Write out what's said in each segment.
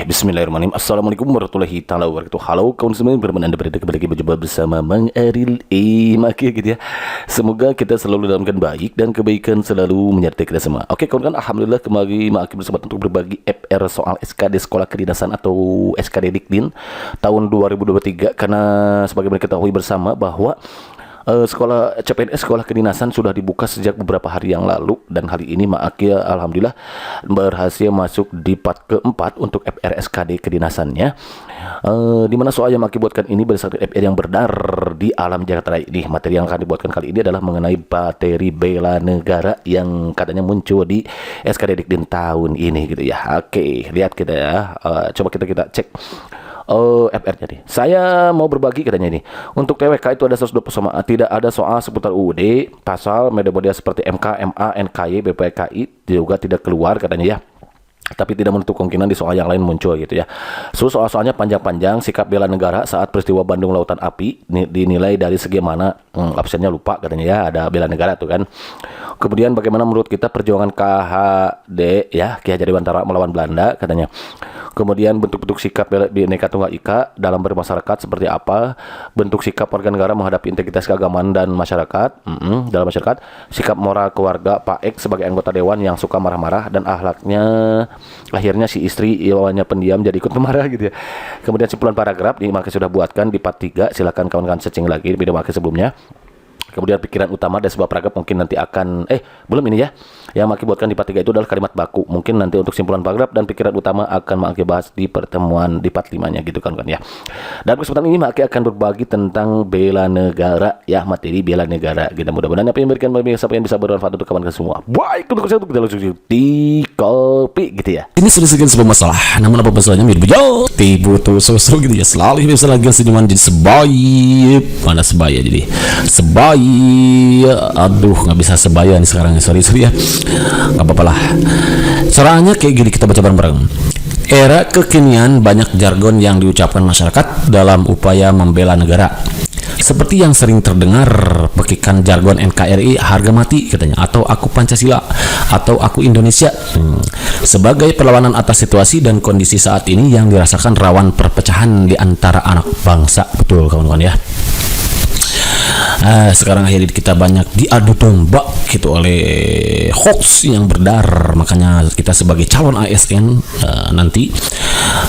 Bismillahirrahmanirrahim. Assalamualaikum warahmatullahi taala wabarakatuh. Halo kawan semua, berkenan Anda kembali berjumpa bersama Mang Aril Maki gitu ya. Semoga kita selalu dalam keadaan baik dan kebaikan selalu menyertai kita semua. Oke kawan-kawan, alhamdulillah kembali Maki bersama untuk berbagi FR soal SKD Sekolah Kedinasan atau SKD Dikdin tahun 2023, karena sebagaimana kita ketahui bersama bahwa sekolah CPNS Sekolah Kedinasan sudah dibuka sejak beberapa hari yang lalu, dan hari ini Maki alhamdulillah berhasil masuk di part keempat untuk FRSKD Kedinasannya, di mana soal yang Maki buatkan ini berdasarkan FR yang beredar di alam jagat raya ini. Materi yang akan dibuatkan kali ini adalah mengenai materi bela negara yang katanya muncul di SKD Dikdin tahun ini gitu ya. Oke, lihat kita ya, coba kita cek FR-nya nih. Saya mau berbagi katanya ini. Untuk TWK itu ada 120 sama tidak ada soal seputar UUD, pasal media seperti MK, MA, NKY, BPKI juga tidak keluar katanya ya. Tapi tidak menutup kemungkinan di soal yang lain muncul gitu ya. Soal-soalnya panjang-panjang, sikap bela negara saat peristiwa Bandung Lautan Api dinilai dari segi mana, absennya lupa katanya ya, ada bela negara tuh kan. Kemudian bagaimana menurut kita perjuangan KHD ya, Ki Hajar Dewantara melawan Belanda katanya. Kemudian bentuk-bentuk sikap Bhinneka Tunggal Ika dalam bermasyarakat seperti apa, bentuk sikap warga negara menghadapi integritas keagamaan dan masyarakat dalam masyarakat, sikap moral keluarga Pak X sebagai anggota dewan yang suka marah-marah dan akhlaknya akhirnya si istri awalnya pendiam jadi ikut pemarah gitu ya. Kemudian simpulan paragraf ini Maki sudah buatkan di part 3, silakan kawan-kawan searching lagi di video Maki sebelumnya. Kemudian pikiran utama dan sebuah paragraf mungkin nanti akan belum ini ya. Yang Maki buatkan di part 3 itu adalah kalimat baku. Mungkin nanti untuk simpulan paragraf dan pikiran utama akan Maki bahas di pertemuan di part 5-nya gitu kan ya. Dan kesempatan ini Maki akan berbagi tentang bela negara ya, materi bela negara. Kita mudah-mudahan apa yang memberikan siapa yang bisa bermanfaat untuk kawan-kawan semua. Baik, untuk saya untuk kita langsung di kopi gitu ya. Ini sudah sekian sebuah masalah. Namun apa masalahnya mirip jauh. Tiba-tiba sosok gitu ya. Selalu bisa lagi senyuman jadi sebaya. Mana sebaya jadi? Sebaya. Aduh, nggak bisa sebaya nih sekarang. Sorry ya. Nggak apa-apa lah. Caranya kayak gini, kita baca bareng-bareng. Era kekinian banyak jargon yang diucapkan masyarakat dalam upaya membela negara. Seperti yang sering terdengar pekikan jargon NKRI harga mati katanya, atau aku Pancasila, atau aku Indonesia, sebagai perlawanan atas situasi dan kondisi saat ini yang dirasakan rawan perpecahan di antara anak bangsa. Betul kawan-kawan ya. Sekarang akhirnya kita banyak diadu domba gitu oleh hoax yang beredar. Makanya kita sebagai calon ASN nanti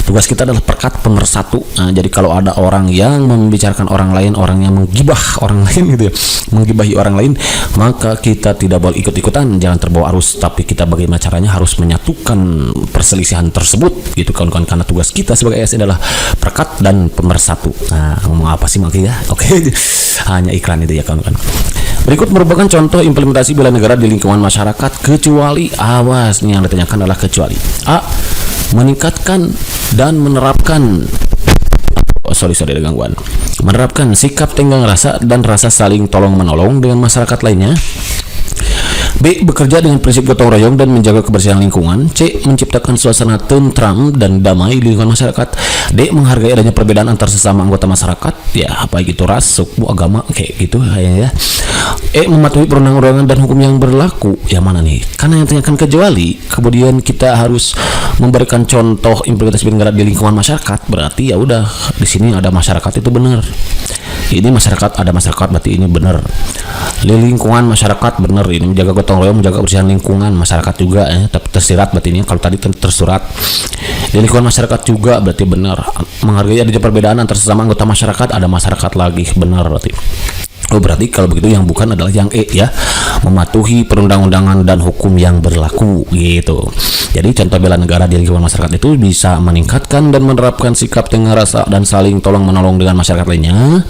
tugas kita adalah perkat pemersatu. Jadi kalau ada orang yang membicarakan orang lain, orang yang menggibah orang lain gitu ya, menggibahi orang lain, maka kita tidak boleh ikut-ikutan, jangan terbawa arus, tapi kita bagaimana caranya harus menyatukan perselisihan tersebut gitu kawan-kawan, karena tugas kita sebagai ASN adalah perkat dan pemersatu. Nah, ngomong apa sih Maki ya? Oke. Hanya iklan itu ya kawan-kawan. Berikut merupakan contoh implementasi bela negara di lingkungan masyarakat, kecuali awas nih yang ditanyakan adalah kecuali A. Meningkatkan dan menerapkan ada gangguan. Menerapkan sikap tenggang rasa dan rasa saling tolong menolong dengan masyarakat lainnya. B. Bekerja dengan prinsip gotong royong dan menjaga kebersihan lingkungan. C. Menciptakan suasana tentram dan damai di lingkungan masyarakat. D. Menghargai adanya perbedaan antar sesama anggota masyarakat, ya apa gitu, ras, suku, agama, kayak gitu kayaknya ya. E. Mematuhi perundang-undangan dan hukum yang berlaku. Yang mana nih? Karena yang tanyakan kecuali, kemudian kita harus memberikan contoh implementasi negara di lingkungan masyarakat, berarti ya udah di sini ada masyarakat itu benar. Ini masyarakat, ada masyarakat, berarti ini benar. Di lingkungan masyarakat benar, ini menjaga gotong royong, menjaga kebersihan lingkungan masyarakat juga tapi tersirat berarti ini, kalau tadi tersurat. Di lingkungan masyarakat juga berarti benar. Menghargai adanya perbedaan antar sesama anggota masyarakat, ada masyarakat lagi, benar berarti. Oh, berarti kalau begitu yang bukan adalah yang E ya, mematuhi perundang-undangan dan hukum yang berlaku gitu. Jadi contoh bela negara di lingkungan masyarakat itu bisa meningkatkan dan menerapkan sikap tenggang rasa dan saling tolong menolong dengan masyarakat lainnya,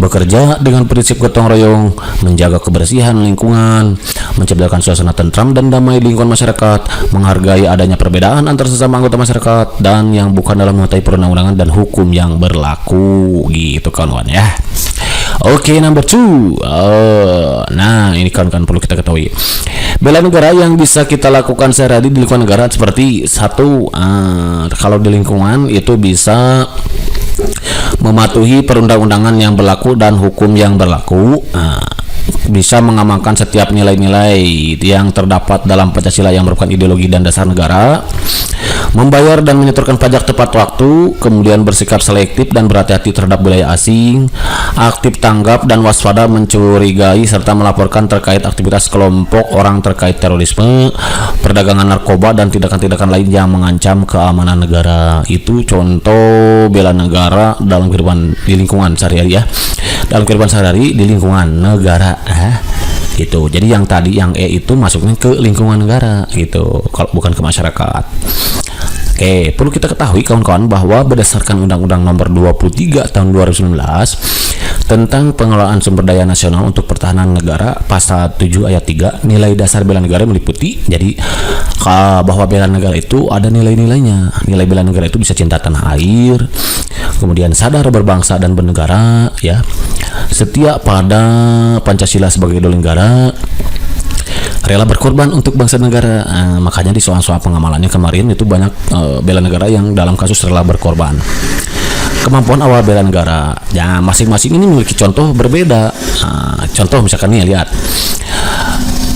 bekerja dengan prinsip gotong royong, menjaga kebersihan lingkungan, menciptakan suasana tentram dan damai di lingkungan masyarakat, menghargai adanya perbedaan antar sesama anggota masyarakat, dan yang bukan dalam mematuhi perundang-undangan dan hukum yang berlaku gitu kawan-kawan ya. Oke, number 2. Nah, ini kan perlu kita ketahui. Bela negara yang bisa kita lakukan sehari-hari di lingkungan negara seperti satu, kalau di lingkungan itu bisa mematuhi perundang-undangan yang berlaku dan hukum yang berlaku. bisa mengamalkan setiap nilai-nilai yang terdapat dalam Pancasila yang merupakan ideologi dan dasar negara, membayar dan menyetorkan pajak tepat waktu, kemudian bersikap selektif dan berhati-hati terhadap budaya asing, aktif tanggap dan waspada mencurigai serta melaporkan terkait aktivitas kelompok orang terkait terorisme, perdagangan narkoba dan tindakan-tindakan lain yang mengancam keamanan negara. Itu contoh bela negara dalam kehidupan di lingkungan sehari-hari ya. Dalam kehidupan sehari-hari di lingkungan negara gitu. Jadi yang tadi yang itu masuknya ke lingkungan negara gitu, kalau bukan ke masyarakat. Oke, perlu kita ketahui kawan-kawan bahwa berdasarkan Undang-Undang Nomor 23 Tahun 2019 tentang pengelolaan sumber daya nasional untuk pertahanan negara, pasal 7 ayat 3, nilai dasar bela negara meliputi jadi bahwa bela negara itu ada nilai-nilainya. Nilai bela negara itu bisa cinta tanah air, kemudian sadar berbangsa dan bernegara ya, setia pada Pancasila sebagai idola negara, rela berkorban untuk bangsa negara. Makanya di soal-soal pengamalannya kemarin itu banyak bela negara yang dalam kasus rela berkorban. Kemampuan awal bela negara ya, masing-masing ini memiliki contoh berbeda. Contoh misalkan nih, lihat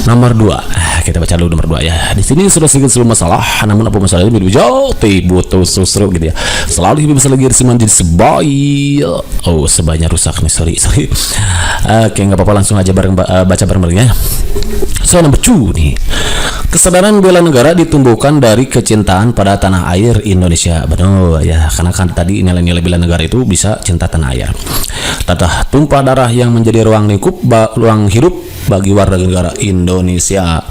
nomor 2. Kita baca dulu nomor 2 ya. Di sini sudah sedikit sebelum masalah, namun apa masalahnya lebih jauh butuh susru gitu ya. Selalu hidup besar lagi resiman jadi sebaik. Oh, sebaiknya rusak nih, sorry. Oke, nggak apa-apa, langsung aja baca bareng-bareng ya. So, nomor 2 nih. Kesadaran bela negara ditumbuhkan dari kecintaan pada tanah air Indonesia. Benar ya, karena kan tadi nilai-nilai bela negara itu bisa cinta tanah air. Tata tumpah darah yang menjadi ruang hidup bagi warga negara Indonesia.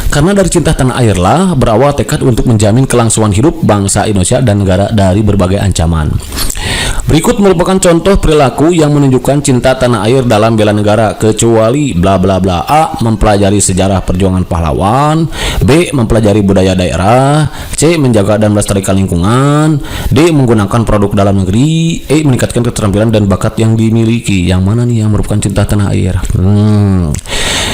Karena dari cinta tanah air lah berawal tekad untuk menjamin kelangsungan hidup bangsa Indonesia dan negara dari berbagai ancaman. Berikut merupakan contoh perilaku yang menunjukkan cinta tanah air dalam bela negara, kecuali bla bla bla. A. Mempelajari sejarah perjuangan pahlawan. B. Mempelajari budaya daerah. C. Menjaga dan melestarikan lingkungan. D. Menggunakan produk dalam negeri. E. Meningkatkan keterampilan dan bakat yang dimiliki. Yang mana nih yang merupakan cinta tanah air?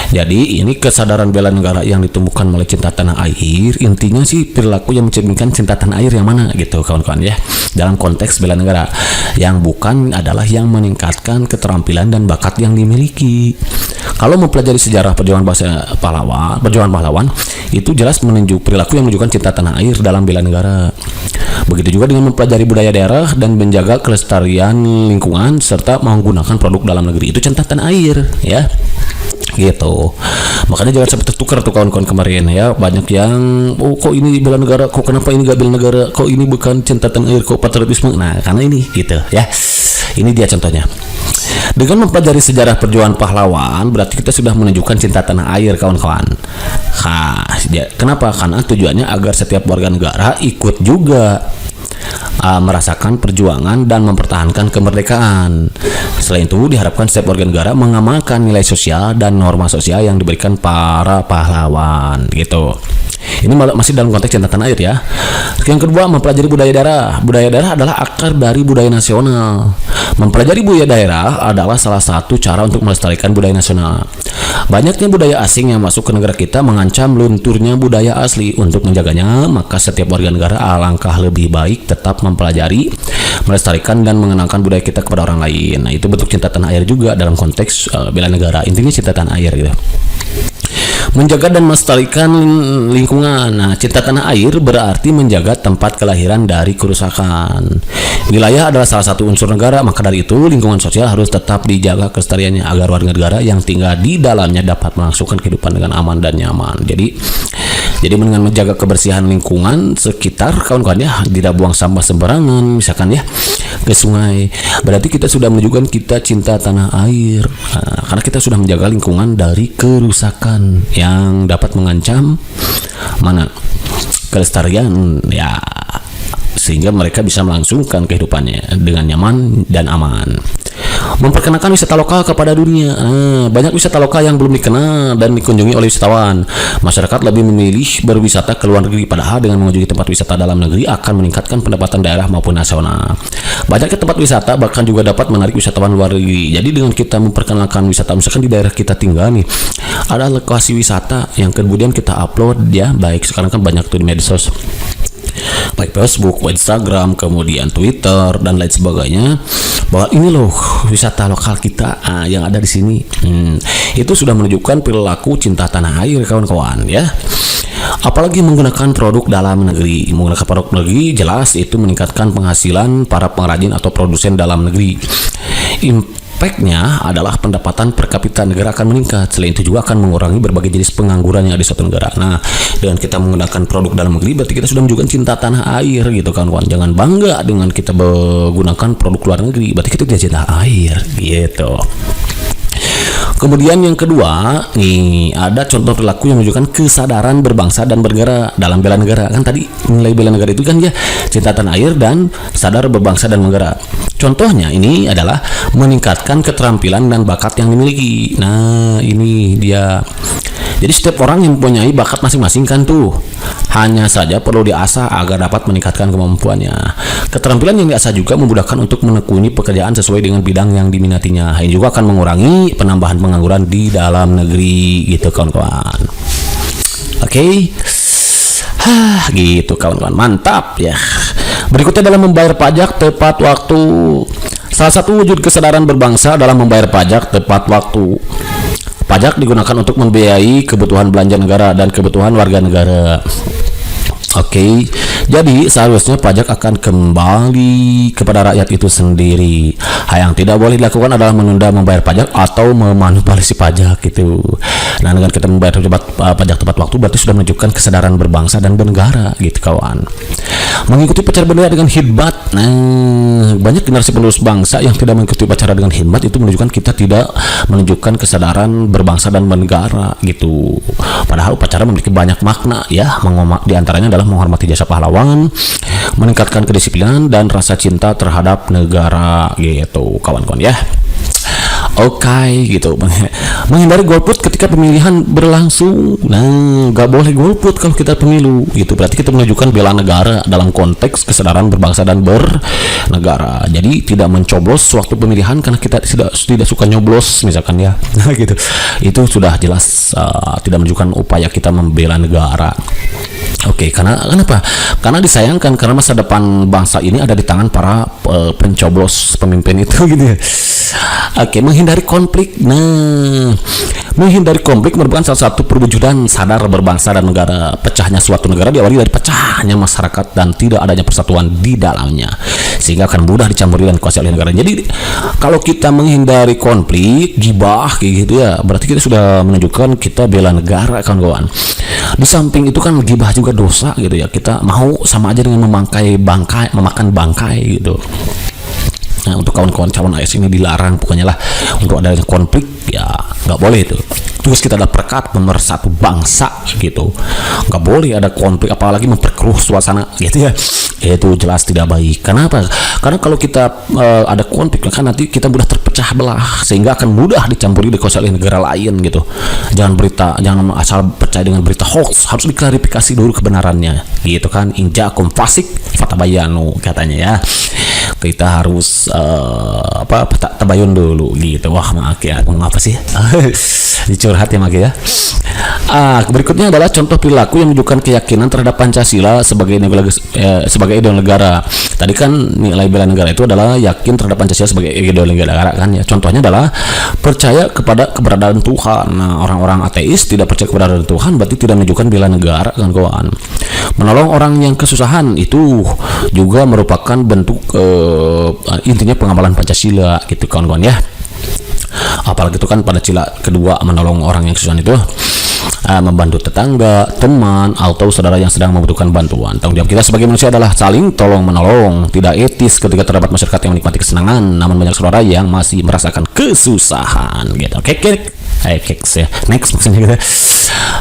Jadi ini kesadaran bela negara yang ditumbuhkan oleh cinta tanah air. Intinya sih perilaku yang mencerminkan cinta tanah air yang mana gitu kawan-kawan ya, dalam konteks bela negara. Yang bukan adalah yang meningkatkan keterampilan dan bakat yang dimiliki. Kalau mempelajari sejarah perjuangan pahlawan itu jelas menunjuk perilaku yang menunjukkan cinta tanah air dalam bela negara. Begitu juga dengan mempelajari budaya daerah dan menjaga kelestarian lingkungan serta menggunakan produk dalam negeri, itu cinta tanah air ya. Gitu. Makanya jangan sampai tertukar tuh kawan-kawan kemarin ya. Banyak yang kok ini bela negara, kok kenapa ini gak bela negara, kok ini bukan cinta tanah air, kok patriotisme. Nah, karena ini gitu ya. Ini dia contohnya. Dengan mempelajari sejarah perjuangan pahlawan berarti kita sudah menunjukkan cinta tanah air kawan-kawan. Kenapa? Karena tujuannya agar setiap warga negara ikut juga merasakan perjuangan dan mempertahankan kemerdekaan. Selain itu diharapkan setiap warga negara mengamalkan nilai sosial dan norma sosial yang diberikan para pahlawan gitu. Ini masih dalam konteks cinta tanah air ya. Yang kedua, mempelajari budaya daerah. Budaya daerah adalah akar dari budaya nasional. Mempelajari budaya daerah adalah salah satu cara untuk melestarikan budaya nasional. Banyaknya budaya asing yang masuk ke negara kita mengancam lunturnya budaya asli. Untuk menjaganya, maka setiap warga negara alangkah lebih baik tetap mempelajari, melestarikan dan mengenalkan budaya kita kepada orang lain. Nah, itu bentuk cinta tanah air juga dalam konteks bela negara. Intinya cinta tanah air gitu. Menjaga dan melestarikan lingkungan. Nah, cinta tanah air berarti menjaga tempat kelahiran dari kerusakan. Wilayah adalah salah satu unsur negara, maka dari itu lingkungan sosial harus tetap dijaga kelestariannya agar warga negara yang tinggal di dalamnya dapat melangsungkan kehidupan dengan aman dan nyaman. Jadi dengan menjaga kebersihan lingkungan sekitar kawan-kawan ya, tidak buang sampah sembarangan misalkan ya ke sungai, berarti kita sudah menunjukkan kita cinta tanah air. Karena kita sudah menjaga lingkungan dari kerusakan yang dapat mengancam kelestarian ya, sehingga mereka bisa melangsungkan kehidupannya dengan nyaman dan aman. Memperkenalkan wisata lokal kepada dunia. Banyak wisata lokal yang belum dikenal dan dikunjungi oleh wisatawan. Masyarakat lebih memilih berwisata ke luar negeri, padahal dengan mengunjungi tempat wisata dalam negeri akan meningkatkan pendapatan daerah maupun nasional. Banyaknya tempat wisata bahkan juga dapat menarik wisatawan luar negeri. Jadi dengan kita memperkenalkan wisata, misalkan di daerah kita tinggal nih, ada lokasi wisata yang kemudian kita upload ya, baik sekarang kan banyak tuh di medsos. baik Facebook, Instagram, kemudian Twitter dan lain sebagainya, bahwa ini loh wisata lokal kita yang ada di sini. Itu sudah menunjukkan perilaku cinta tanah air, kawan-kawan ya. Apalagi menggunakan produk dalam negeri. Menggunakan produk negeri jelas itu meningkatkan penghasilan para pengrajin atau produsen dalam negeri. Impactnya adalah pendapatan per kapita negara akan meningkat. Selain itu juga akan mengurangi berbagai jenis pengangguran yang ada di suatu negara. Nah, dengan kita menggunakan produk dalam negeri berarti kita sudah menunjukkan cinta tanah air gitu kan, kawan. Jangan bangga dengan kita menggunakan produk luar negeri, berarti kita tidak cinta air gitu. Kemudian yang kedua, nih ada contoh perilaku yang menunjukkan kesadaran berbangsa dan bernegara dalam bela negara. Kan tadi nilai bela negara itu kan ya cinta tanah air dan sadar berbangsa dan bernegara. Contohnya ini adalah meningkatkan keterampilan dan bakat yang dimiliki. Nah, ini dia. Jadi setiap orang yang mempunyai bakat masing-masing kan tuh. Hanya saja perlu diasah agar dapat meningkatkan kemampuannya. Keterampilan yang diasah juga memudahkan untuk menekuni pekerjaan sesuai dengan bidang yang diminatinya. Ini juga akan mengurangi penambahan pengangguran di dalam negeri gitu kawan-kawan. Oke. Gitu kawan-kawan. Mantap ya. Berikutnya adalah membayar pajak tepat waktu. Salah satu wujud kesadaran berbangsa adalah membayar pajak tepat waktu. Pajak digunakan untuk membiayai kebutuhan belanja negara dan kebutuhan warga negara. Oke, jadi seharusnya pajak akan kembali kepada rakyat itu sendiri. Yang tidak boleh dilakukan adalah menunda membayar pajak atau memanipulasi pajak gitu. Nah, dengan kita membayar pajak tepat waktu berarti sudah menunjukkan kesadaran berbangsa dan bernegara gitu kawan. Mengikuti upacara bendera dengan khidmat. Nah, banyak generasi penerus bangsa yang tidak mengikuti upacara dengan khidmat itu menunjukkan kita tidak menunjukkan kesadaran berbangsa dan bernegara gitu. Padahal upacara memiliki banyak makna ya. Di antaranya adalah menghormati jasa pahlawan, meningkatkan kedisiplinan dan rasa cinta terhadap negara gitu kawan-kawan ya. Oke, gitu. Menghindari golput ketika pemilihan berlangsung. Nah, nggak boleh golput kalau kita pemilu gitu. Berarti kita menunjukkan bela negara dalam konteks kesadaran berbangsa dan bernegara. Jadi tidak mencoblos waktu pemilihan karena kita tidak suka nyoblos misalkan ya. Nah, gitu. Itu sudah jelas tidak menunjukkan upaya kita membela negara. Oke, kenapa? Karena disayangkan karena masa depan bangsa ini ada di tangan para pencoblos pemimpin itu gitu ya. Oke, menghindari konflik. Nah, menghindari konflik merupakan salah satu perwujudan sadar berbangsa dan negara. Pecahnya suatu negara diawali dari pecahnya masyarakat dan tidak adanya persatuan di dalamnya, sehingga akan mudah dicampuri dan dikuasai oleh negara. Jadi, kalau kita menghindari konflik, gibah kayak gitu ya, berarti kita sudah menunjukkan kita bela negara kawan-kawan. Di samping itu kan gibah juga dosa gitu ya. Kita mau sama aja dengan memakan bangkai gitu. Nah, untuk kawan-kawan calon AS ini dilarang pokoknya lah untuk adanya konflik ya nggak boleh itu. Tugas kita adalah perekat pemersatu bangsa gitu. Nggak boleh ada konflik apalagi memperkeruh suasana gitu ya. Itu jelas tidak baik. Kenapa? Karena kalau kita ada konflik kan nanti kita mudah terpecah belah sehingga akan mudah dicampuri dikuasai oleh negara lain gitu. Jangan asal percaya dengan berita hoax, harus diklarifikasi dulu kebenarannya gitu kan. Injakum fasik fatabayanu katanya ya. Kita harus tabayun dulu gitu. Wah, maaf ya, apa sih? Dicurhat ya, ya. Berikutnya adalah contoh perilaku yang menunjukkan keyakinan terhadap Pancasila sebagai ideologi negara. Tadi kan nilai bela negara itu adalah yakin terhadap Pancasila sebagai ideologi negara kan ya. Contohnya adalah percaya kepada keberadaan Tuhan. Nah, orang-orang ateis tidak percaya keberadaan Tuhan berarti tidak menunjukkan bela negara kan kawan. Menolong orang yang kesusahan itu juga merupakan bentuk intinya pengamalan Pancasila gitu kawan-kawan ya. Apalagi itu kan pada sila kedua menolong orang yang kesusahan itu membantu tetangga, teman, atau saudara yang sedang membutuhkan bantuan. Tanggung jawab kita sebagai manusia adalah saling tolong menolong. Tidak etis ketika terdapat masyarakat yang menikmati kesenangan namun banyak saudara yang masih merasakan kesusahan gitu. Oke, next maksudnya gitu.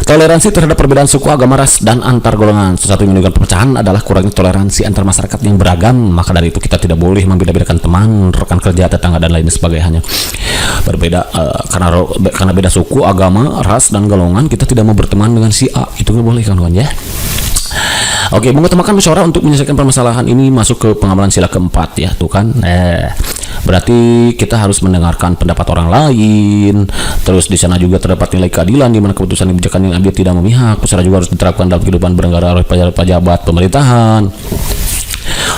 Toleransi terhadap perbedaan suku, agama, ras, dan antar golongan. Sesuatu yang menyebabkan perpecahan adalah kurangnya toleransi antar masyarakat yang beragam. Maka dari itu kita tidak boleh membeda-bedakan teman, rekan kerja, tetangga, dan lain sebagainya. Berbeda karena beda suku, agama, ras, dan golongan, kita tidak mau berteman dengan si A. Itu nggak boleh kawan-kawan ya. Oke, mengutamakan musyawarah untuk menyelesaikan permasalahan ini masuk ke pengamalan sila keempat ya, tuh kan. Berarti kita harus mendengarkan pendapat orang lain. Terus di sana juga terdapat nilai keadilan di mana keputusan kebijakan yang adil tidak memihak. Musyawarah juga harus diterapkan dalam kehidupan bernegara oleh pejabat pemerintahan.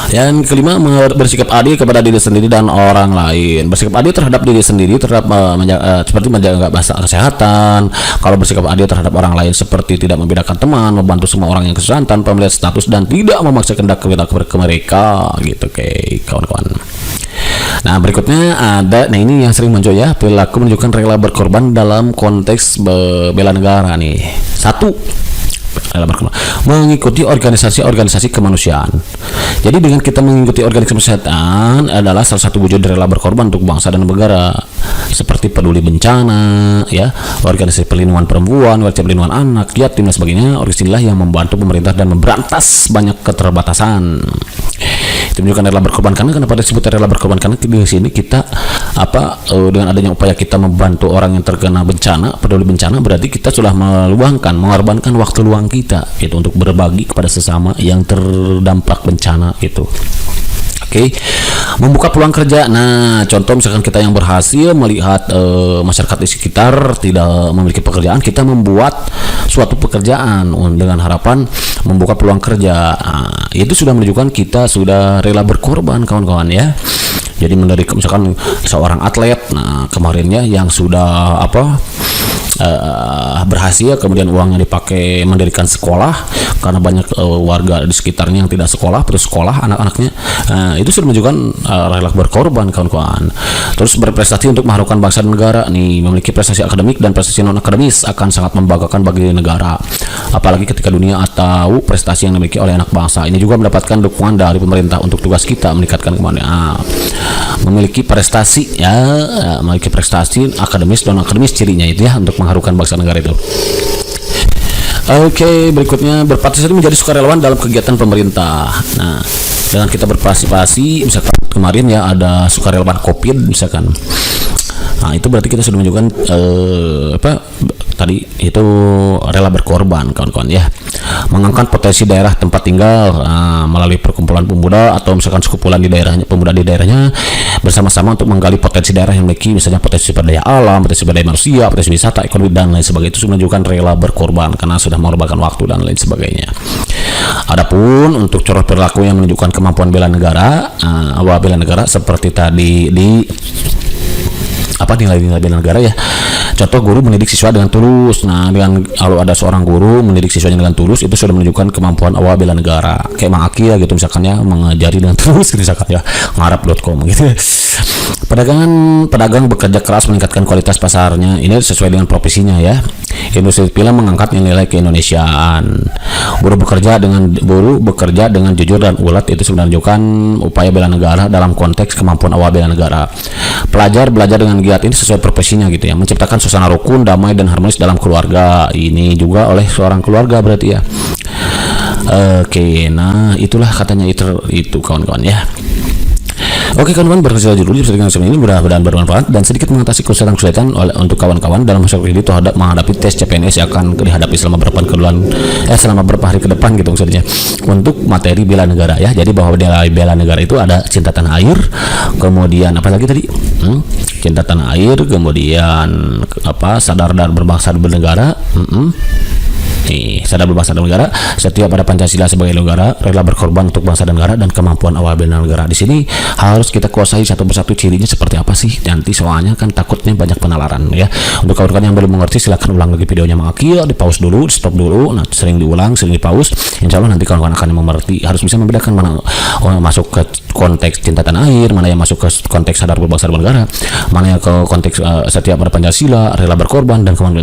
Yang kelima, bersikap adil kepada diri sendiri dan orang lain. Bersikap adil terhadap diri sendiri seperti menjaga kesehatan. Kalau bersikap adil terhadap orang lain seperti tidak membedakan teman, membantu semua orang yang kesusahan tanpa melihat status dan tidak memaksa kehendak ke mereka gitu, kayak kawan-kawan. Nah, berikutnya ada, nah ini yang sering muncul ya, perilaku menunjukkan rela berkorban dalam konteks bela negara nih. Satu, mengikuti organisasi kemanusiaan. Jadi dengan kita mengikuti organisasi kemanusiaan adalah salah satu wujud rela berkorban untuk bangsa dan negara, seperti peduli bencana ya, organisasi perlindungan perempuan, organisasi perlindungan anak, yatim dan sebagainya. Organisasi inilah yang membantu pemerintah dan memberantas banyak keterbatasan. Itu menunjukkan rela berkorban. Karena kenapa disebut rela berkorban? Karena di sini kita dengan adanya upaya kita membantu orang yang terkena bencana, peduli bencana, berarti kita sudah mengorbankan waktu luang kita gitu untuk berbagi kepada sesama yang terdampak bencana gitu. Oke, membuka peluang kerja. Nah, contoh misalkan kita yang berhasil melihat masyarakat di sekitar tidak memiliki pekerjaan, kita membuat suatu pekerjaan dengan harapan membuka peluang kerja. Nah, itu sudah menunjukkan kita sudah rela berkorban, kawan-kawan ya. Jadi misalkan seorang atlet, nah kemarinnya yang sudah berhasil, kemudian uangnya dipakai mendirikan sekolah karena banyak warga di sekitarnya yang tidak sekolah, terus sekolah anak-anaknya. Itu sudah menunjukkan rela berkorban, kawan-kawan. Terus berprestasi untuk mengharumkan bangsa dan negara nih, memiliki prestasi akademik dan prestasi non akademis akan sangat membanggakan bagi negara, apalagi ketika dunia atau prestasi yang dimiliki oleh anak bangsa. Ini juga mendapatkan dukungan dari pemerintah untuk tugas kita meningkatkan kemandirian. Memiliki prestasi ya, memiliki prestasi akademis dan akademis cirinya itu ya untuk mengharumkan bangsa negara itu. Oke, berikutnya berpartisipasi menjadi sukarelawan dalam kegiatan pemerintah. Nah, dengan kita berpartisipasi, misalkan kemarin ya ada sukarelawan COVID misalkan. Nah, itu berarti kita sudah menunjukkan tadi itu rela berkorban, kawan-kawan ya. Mengangkat potensi daerah tempat tinggal melalui perkumpulan pemuda atau misalkan sekumpulan di daerahnya, pemuda di daerahnya bersama-sama untuk menggali potensi daerah yang memiliki misalnya potensi sumber daya alam, potensi sumber daya manusia, potensi wisata, ekonomi dan lain sebagainya. Itu sudah menunjukkan rela berkorban karena sudah mengorbankan waktu dan lain sebagainya. Adapun untuk contoh perilaku yang menunjukkan kemampuan bela negara, bela negara seperti tadi di nilai-nilai bela negara ya. Contoh, guru mendidik siswa dengan tulus. Nah, kalau ada seorang guru mendidik siswanya dengan tulus, itu sudah menunjukkan kemampuan awal bela negara. Kayak Mang Aki ya gitu misalkan ya, mengajari dengan tulus gitu misalkan ya, ngarap.com gitu. Pedagang bekerja keras meningkatkan kualitas pasarnya. Ini sesuai dengan profesinya ya. Industri film mengangkat nilai keindonesiaan. Buruh bekerja dengan jujur dan ulet, itu sudah menunjukkan upaya bela negara dalam konteks kemampuan awal bela negara. Pelajar belajar dengan giat, ini sesuai profesinya gitu ya. Menciptakan suasana rukun, damai dan harmonis dalam keluarga. Ini juga oleh seorang keluarga berarti ya. Oke, nah itulah katanya itu kawan-kawan ya. Oke kawan-kawan, berhasil dulu di ini mudah-mudahan bermanfaat dan sedikit mengatasi kesulitan untuk kawan-kawan dalam masyarakat ini terhadap menghadapi tes CPNS yang akan dihadapi selama beberapa hari ke depan gitu maksudnya, untuk materi bela negara ya. Jadi bahwa bela negara itu ada cinta tanah air, kemudian apa lagi tadi? Cinta tanah air, kemudian sadar dan berbangsa dan bernegara. Sadar berbangsa dan negara, setia pada Pancasila sebagai negara, rela berkorban untuk bangsa dan negara, dan kemampuan awal bela negara. Di sini harus kita kuasai satu persatu cirinya seperti apa sih nanti, soalnya kan takutnya banyak penalaran ya. Untuk kawan-kawan yang belum mengerti, silahkan ulang lagi videonya Mang Aki, di pause dulu, di stop dulu, nah sering diulang, sering di pause. Insya Allah nanti kawan-kawan akan mengerti, harus bisa membedakan mana masuk ke konteks cinta tanah air, mana yang masuk ke konteks sadar berbangsa dan negara, mana yang ke konteks setia pada Pancasila, rela berkorban, dan kemampuan